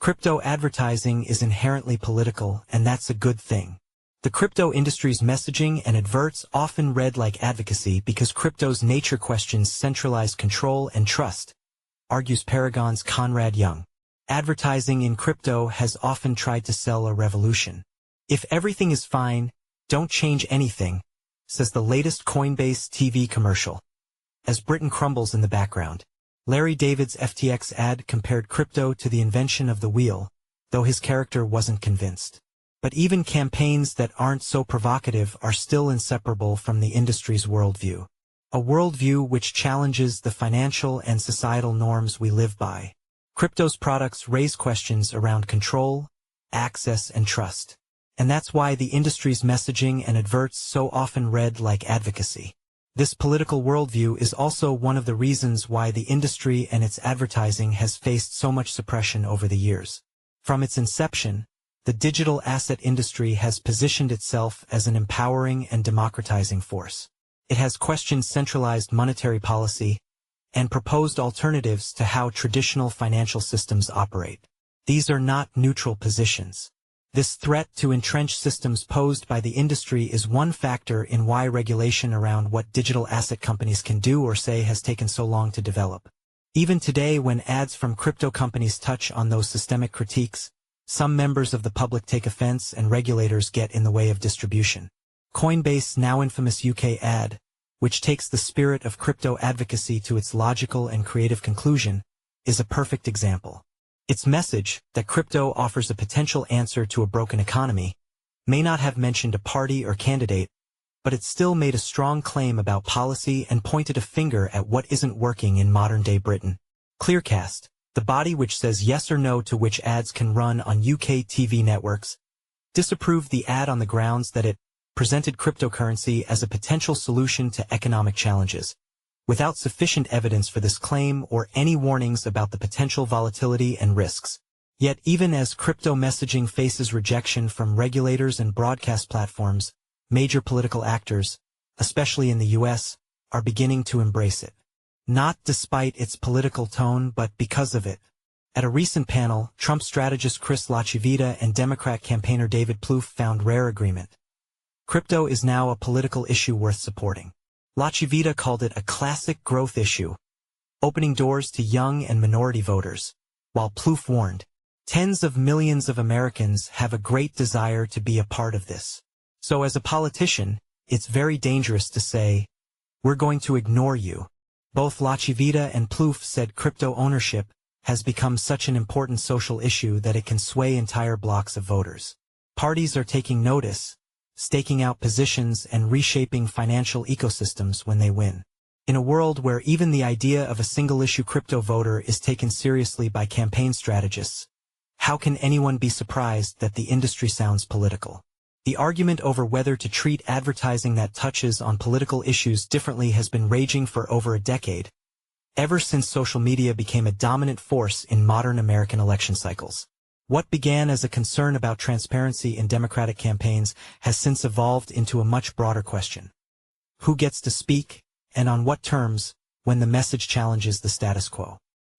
Crypto advertising is inherently political, and that's a good thing. The crypto industry's messaging and adverts often read like advocacy because crypto's nature questions centralized control and trust, argues Paragon's Conrad. Advertising in crypto has often tried to sell a revolution. If everything is fine, don't change anything, says the latest Coinbase TV commercial. As Britain crumbles in the background, Larry David's FTX ad compared crypto to the invention of the wheel, though his character wasn't convinced. But even campaigns that aren't so provocative are still inseparable from the industry's worldview. A worldview which challenges the financial and societal norms we live by. Crypto's products raise questions around control, access, and trust. And that's why the industry's messaging and adverts so often read like advocacy. This political worldview is also one of the reasons why the industry and its advertising has faced so much suppression over the years. From its inception, the digital asset industry has positioned itself as an empowering and democratizing force. It has questioned centralized monetary policy and proposed alternatives to how traditional financial systems operate. These are not neutral positions. This threat to entrenched systems posed by the industry is one factor in why regulation around what digital asset companies can do or say has taken so long to develop. Even today, when ads from crypto companies touch on those systemic critiques, some members of the public take offense and regulators get in the way of distribution. Coinbase's now infamous UK ad, which takes the spirit of crypto advocacy to its logical and creative conclusion, is a perfect example. Its message, that crypto offers a potential answer to a broken economy, may not have mentioned a party or candidate, but it still made a strong claim about policy and pointed a finger at what isn't working in modern-day Britain. Clearcast, the body which says yes or no to which ads can run on UK TV networks, disapproved the ad on the grounds that it presented cryptocurrency as a potential solution to economic challenges, without sufficient evidence for this claim or any warnings about the potential volatility and risks. Yet even as crypto messaging faces rejection from regulators and broadcast platforms, major political actors, especially in the US, are beginning to embrace it. Not despite its political tone, but because of it. At a recent panel, Trump strategist Chris Lacivita and Democrat campaigner David Plouffe found rare agreement. Crypto is now a political issue worth supporting. Lacivita called it a classic growth issue, opening doors to young and minority voters, while Plouffe warned, tens of millions of Americans have a great desire to be a part of this. So as a politician, it's very dangerous to say, we're going to ignore you. Both Lacivita and Plouffe said crypto ownership has become such an important social issue that it can sway entire blocks of voters. Parties are taking notice, staking out positions and reshaping financial ecosystems when they win. In a world where even the idea of a single-issue crypto voter is taken seriously by campaign strategists, how can anyone be surprised that the industry sounds political? The argument over whether to treat advertising that touches on political issues differently has been raging for over a decade, ever since social media became a dominant force in modern American election cycles. What began as a concern about transparency in Democratic campaigns has since evolved into a much broader question. Who gets to speak, and on what terms, when the message challenges the status quo?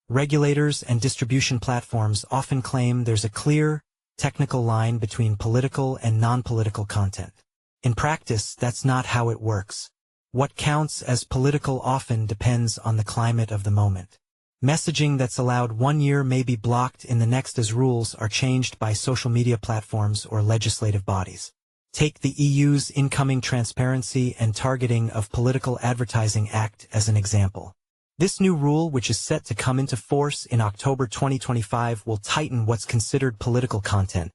Regulators and distribution platforms often claim there's a clear, technical line between political and non-political content. In practice, that's not how it works. What counts as political often depends on the climate of the moment. Messaging that's allowed one year may be blocked in the next as rules are changed by social media platforms or legislative bodies. Take the EU's incoming Transparency and Targeting of Political Advertising Act as an example. This new rule, which is set to come into force in October 2025, will tighten what's considered political content,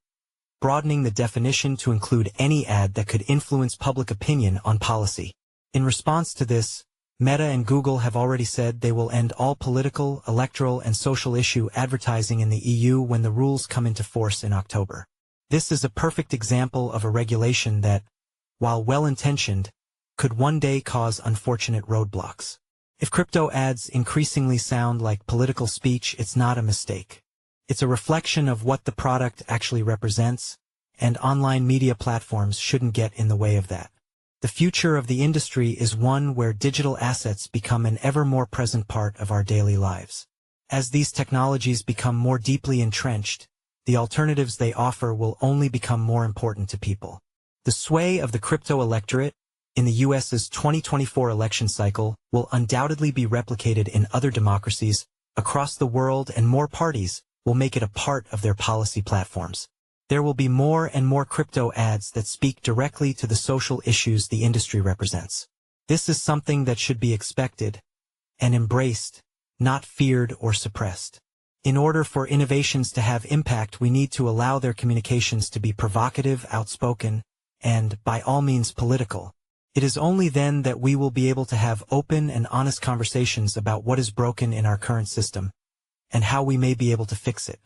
broadening the definition to include any ad that could influence public opinion on policy. In response to this, Meta and Google have already said they will end all political, electoral, and social issue advertising in the EU when the rules come into force in October. This is a perfect example of a regulation that, while well-intentioned, could one day cause unfortunate roadblocks. If crypto ads increasingly sound like political speech, it's not a mistake. It's a reflection of what the product actually represents, and online media platforms shouldn't get in the way of that. The future of the industry is one where digital assets become an ever more present part of our daily lives. As these technologies become more deeply entrenched, the alternatives they offer will only become more important to people. The sway of the crypto electorate in the US's 2024 election cycle will undoubtedly be replicated in other democracies across the world, and more parties will make it a part of their policy platforms. There will be more and more crypto ads that speak directly to the social issues the industry represents. This is something that should be expected and embraced, not feared or suppressed. In order for innovations to have impact, we need to allow their communications to be provocative, outspoken, and, by all means, political. It is only then that we will be able to have open and honest conversations about what is broken in our current system and how we may be able to fix it.